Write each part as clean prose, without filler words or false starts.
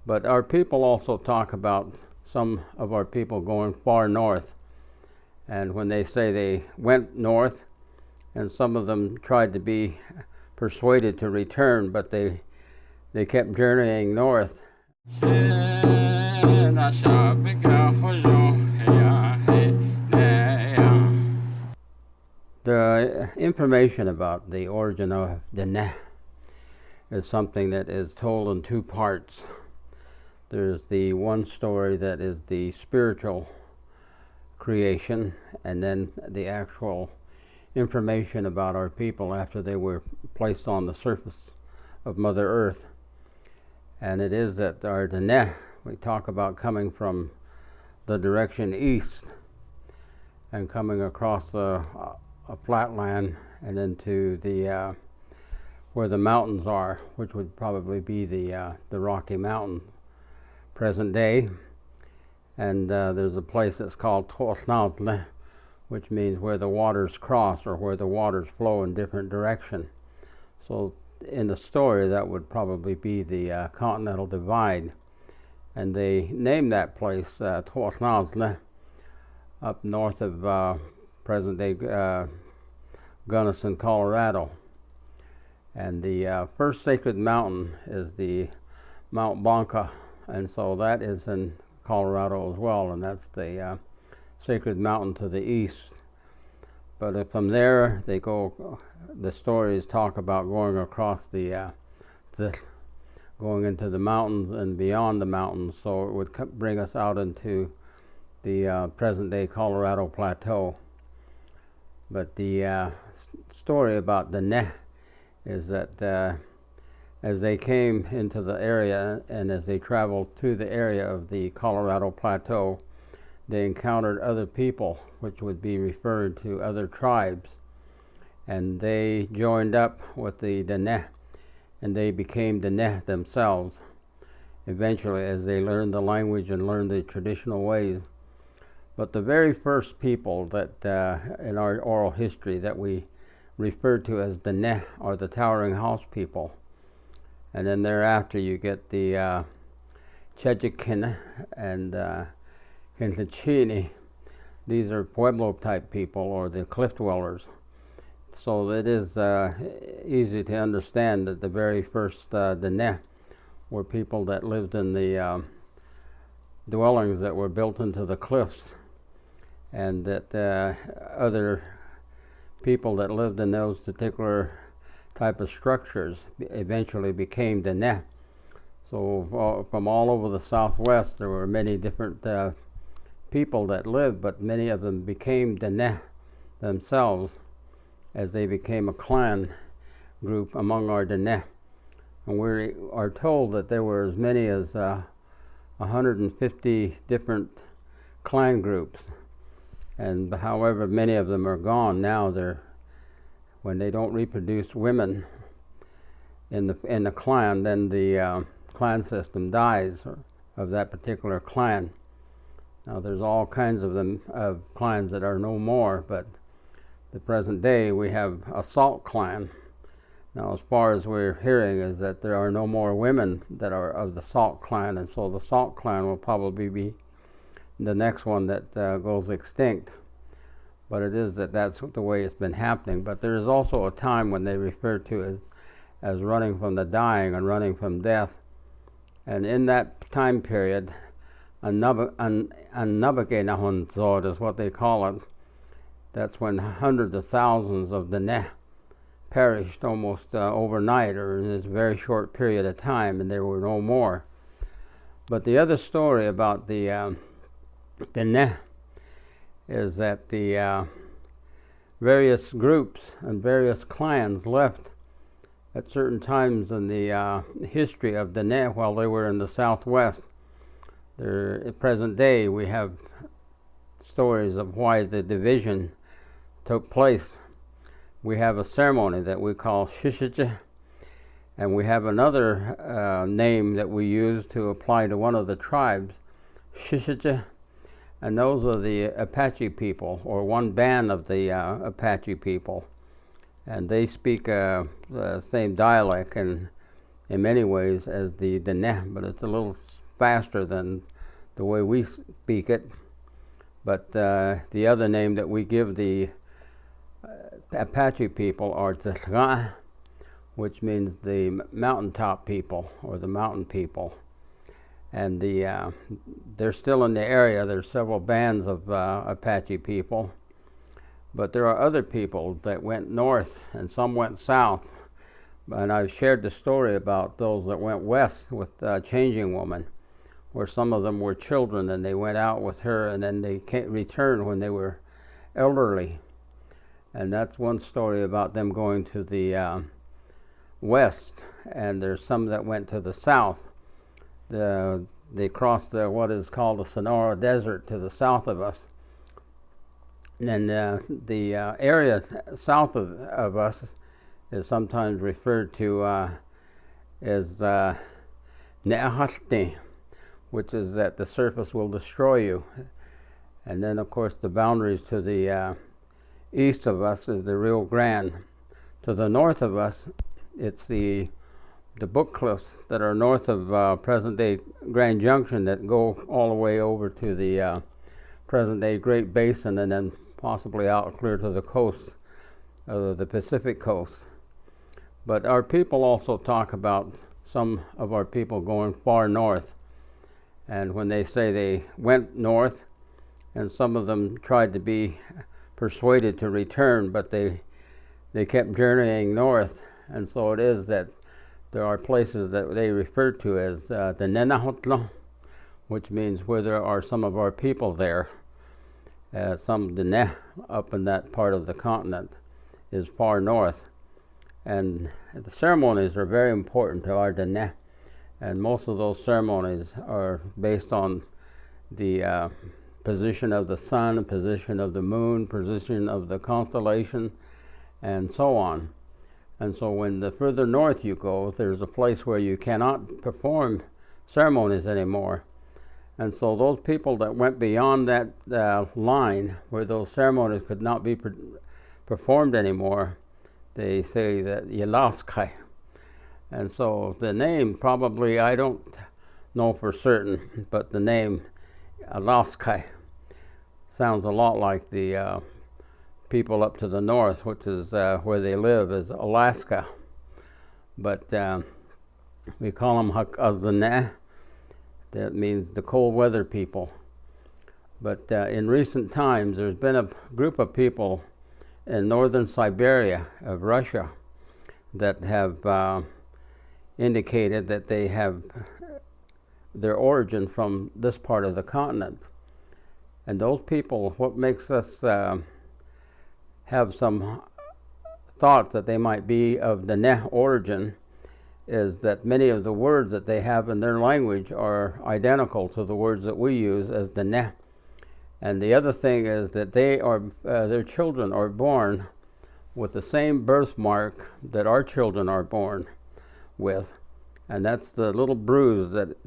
But our people also talk about some of our people going far north. And when they say they went north, and some of them tried to be persuaded to return, but they kept journeying north. The information about the origin of the Neh is something that is told in two parts. There's the one story that is the spiritual creation, and then the actual information about our people after they were placed on the surface of Mother Earth. And it is that our Neh, we talk about coming from the direction east and coming across a flatland and into the where the mountains are, which would probably be the Rocky Mountain present day. And there's a place that's called To'osnautne, which means where the waters cross, or where the waters flow in different direction. So in the story, that would probably be the Continental Divide. And they named that place To'osnautne, up north of present-day Gunnison, Colorado. And the first sacred mountain is the Mount Banca, and so that is in Colorado as well, and that's the sacred mountain to the east. But from there, they go. The stories talk about going across the going into the mountains and beyond the mountains, so it would bring us out into the present-day Colorado Plateau. But the story about the Neh is that as they came into the area and as they traveled to the area of the Colorado Plateau, they encountered other people, which would be referred to other tribes, and they joined up with the Neh, and they became the Neh themselves eventually as they learned the language and learned the traditional ways. But the very first people that in our oral history that we refer to as the Neh are the Towering House people. And then thereafter you get the Chechikin and Quintachini. These are Pueblo type people, or the cliff dwellers. So it is easy to understand that the very first the Neh were people that lived in the dwellings that were built into the cliffs, and that other people that lived in those particular type of structures eventually became the Neh. So from all over the Southwest, there were many different people that lived, but many of them became the Neh themselves as they became a clan group among our Neh. And we are told that there were as many as 150 different clan groups. And however, many of them are gone now. When they don't reproduce women in the clan, then the clan system dies of that particular clan. Now there's all kinds of them of clans that are no more, but the present day we have a Salt clan. Now as far as we're hearing is that there are no more women that are of the Salt clan, and so the Salt clan will probably be the next one that goes extinct. But it is that's the way it's been happening. But there is also a time when they refer to it as running from the dying and running from death. And in that time period, Annabakenahunzod is what they call it. That's when hundreds of thousands of the Neh perished almost overnight, or in this very short period of time, and there were no more. But the other story about the Neh is that the various groups and various clans left at certain times in the history of the Neh while they were in the Southwest. At present day, we have stories of why the division took place. We have a ceremony that we call Shishije, and we have another name that we use to apply to one of the tribes, Shishije. And those are the Apache people, or one band of the Apache people. And they speak the same dialect in many ways as the Neh, but it's a little faster than the way we speak it. But the other name that we give the Apache people are Tshga, which means the mountaintop people or the mountain people. And they're still in the area. There's several bands of Apache people. But there are other people that went north and some went south. And I've shared the story about those that went west with Changing Woman, where some of them were children and they went out with her and then they returned when they were elderly. And that's one story about them going to the west, and there's some that went to the south. They crossed what is called the Sonora Desert to the south of us. And the area south of us is sometimes referred to as Ne'ahashti, which is that the surface will destroy you. And then, of course, the boundaries to the east of us is the Rio Grande. To the north of us, it's the Book Cliffs that are north of present-day Grand Junction that go all the way over to the present-day Great Basin and then possibly out clear to the coast, the Pacific coast. But our people also talk about some of our people going far north. And when they say they went north, and some of them tried to be persuaded to return, but they kept journeying north. And so it is that there are places that they refer to as the Nenahotlo, which means where there are some of our people there. Some Dene up in that part of the continent is far north. And the ceremonies are very important to our Dene. And most of those ceremonies are based on the position of the sun, position of the moon, position of the constellation, and so on. And so when the further north you go, there's a place where you cannot perform ceremonies anymore. And so those people that went beyond that line where those ceremonies could not be performed anymore, they say that Yelaskai. And so the name probably, I don't know for certain, but the name Alaskai sounds a lot like the people up to the north, which is where they live, is Alaska. But we call them Hakazaneh. That means the cold weather people. But in recent times, there's been a group of people in northern Siberia of Russia that have indicated that they have their origin from this part of the continent. And those people, what makes us have some thoughts that they might be of the Neh origin is that many of the words that they have in their language are identical to the words that we use as the Neh. And the other thing is that they are, their children are born with the same birthmark that our children are born with. And that's the little bruise that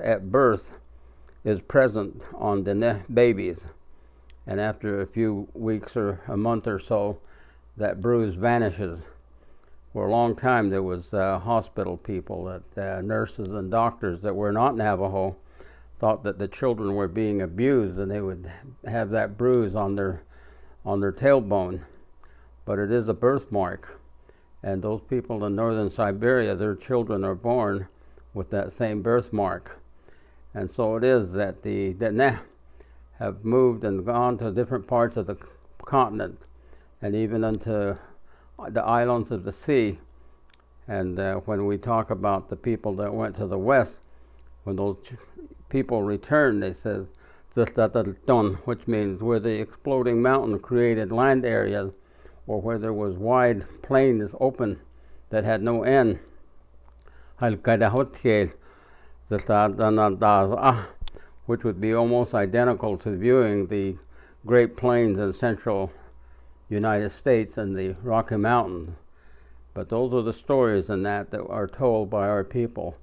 at birth is present on the Neh babies. And after a few weeks or a month or so, that bruise vanishes. For a long time, there was hospital people, that nurses and doctors that were not Navajo thought that the children were being abused, and they would have that bruise on their tailbone. But it is a birthmark, and those people in northern Siberia, their children are born with that same birthmark. And so it is that the Neh have moved and gone to different parts of the continent, and even into the islands of the sea. And when we talk about the people that went to the west, when those people returned, they says Zataton, which means where the exploding mountain created land areas, or where there was wide plains open that had no end. Which would be almost identical to viewing the Great Plains in central United States and the Rocky Mountains. But those are the stories in that are told by our people.